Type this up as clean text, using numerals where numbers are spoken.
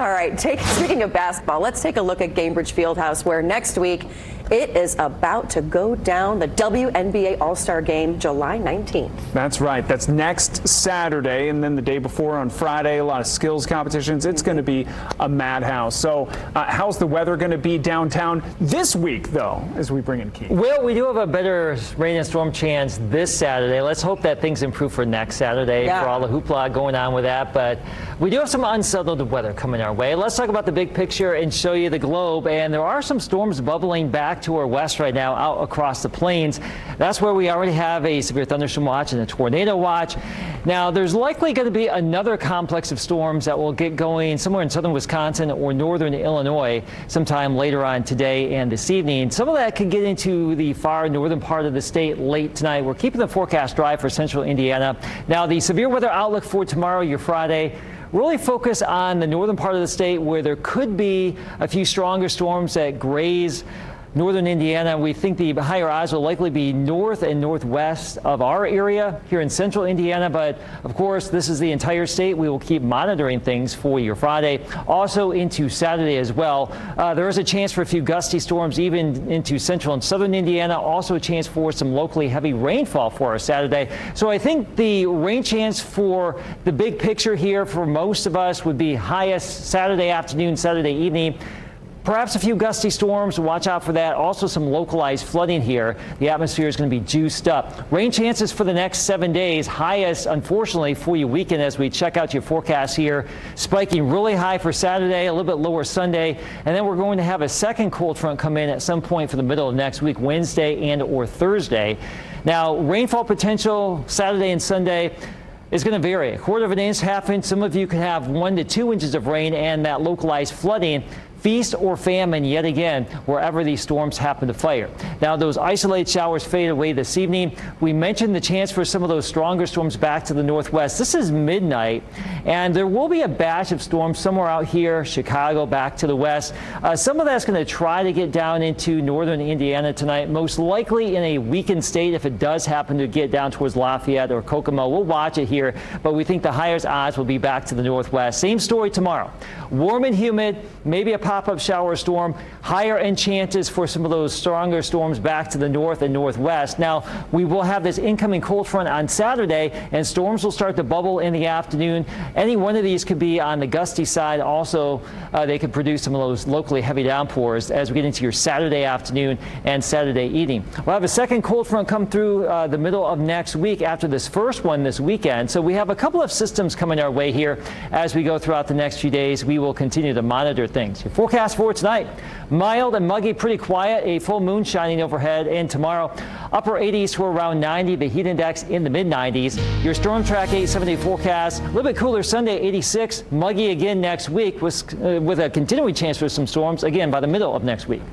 All right, speaking of basketball, let's take a look at Gainbridge Fieldhouse, where next week it is about to go down, the WNBA All-Star Game, July 19th. That's right. That's next Saturday, and then the day before on Friday, a lot of skills competitions. It's going to be a madhouse. So how's the weather going to be downtown this week, though, as we bring in Keith? Well, we do have a better rain and storm chance this Saturday. Let's hope that things improve for next Saturday for all the hoopla going on with that. But we do have some unsettled weather coming our way. Let's talk about the big picture and show you the globe. And there are some storms bubbling back to our west right now out across the plains. That's where we already have a severe thunderstorm watch and a tornado watch. Now, there's likely going to be another complex of storms that will get going somewhere in southern Wisconsin or northern Illinois sometime later on today and this evening. Some of that could get into the far northern part of the state late tonight. We're keeping the forecast dry for central Indiana. Now, the severe weather outlook for tomorrow, your Friday, really focus on the northern part of the state where there could be a few stronger storms that graze northern Indiana. We think the higher odds will likely be north and northwest of our area here in central Indiana. But of course, this is the entire state. We will keep monitoring things for your Friday, also into Saturday as well. There is a chance for a few gusty storms even into central and southern Indiana. Also a chance for some locally heavy rainfall for our Saturday. So I think the rain chance for the big picture here for most of us would be highest Saturday afternoon, Saturday evening. Perhaps a few gusty storms. Watch out for that. Also some localized flooding here. The atmosphere is going to be juiced up. Rain chances for the next 7 days. Highest, unfortunately, for your weekend as we check out your forecast here. Spiking really high for Saturday, a little bit lower Sunday. And then we're going to have a second cold front come in at some point for the middle of next week, Wednesday and or Thursday. Now, rainfall potential Saturday and Sunday is going to vary. A quarter of an inch, half inch. Some of you could have 1 to 2 inches of rain and that localized flooding. Feast or famine yet again wherever these storms happen to fire. Now, those isolated showers fade away this evening. We mentioned the chance for some of those stronger storms back to the northwest. This is midnight, and there will be a batch of storms somewhere out here, Chicago, back to the west. Some of that's going to try to get down into northern Indiana tonight, most likely in a weakened state if it does happen to get down towards Lafayette or Kokomo. We'll watch it here, but we think the highest odds will be back to the northwest. Same story tomorrow. Warm and humid, maybe a pop-up shower storm, higher end chances for some of those stronger storms back to the north and northwest. Now, we will have this incoming cold front on Saturday, and storms will start to bubble in the afternoon. Any one of these could be on the gusty side. Also, they could produce some of those locally heavy downpours as we get into your Saturday afternoon and Saturday evening. We'll have a second cold front come through the middle of next week after this first one this weekend. So we have a couple of systems coming our way here as we go throughout the next few days. We will continue to monitor things. Your forecast for tonight, mild and muggy, pretty quiet, a full moon shining overhead. And tomorrow, upper 80s to around 90, the heat index in the mid 90s. Your storm track 8-7-day forecast, a little bit cooler Sunday, 86, muggy again next week with a continuing chance for some storms again by the middle of next week.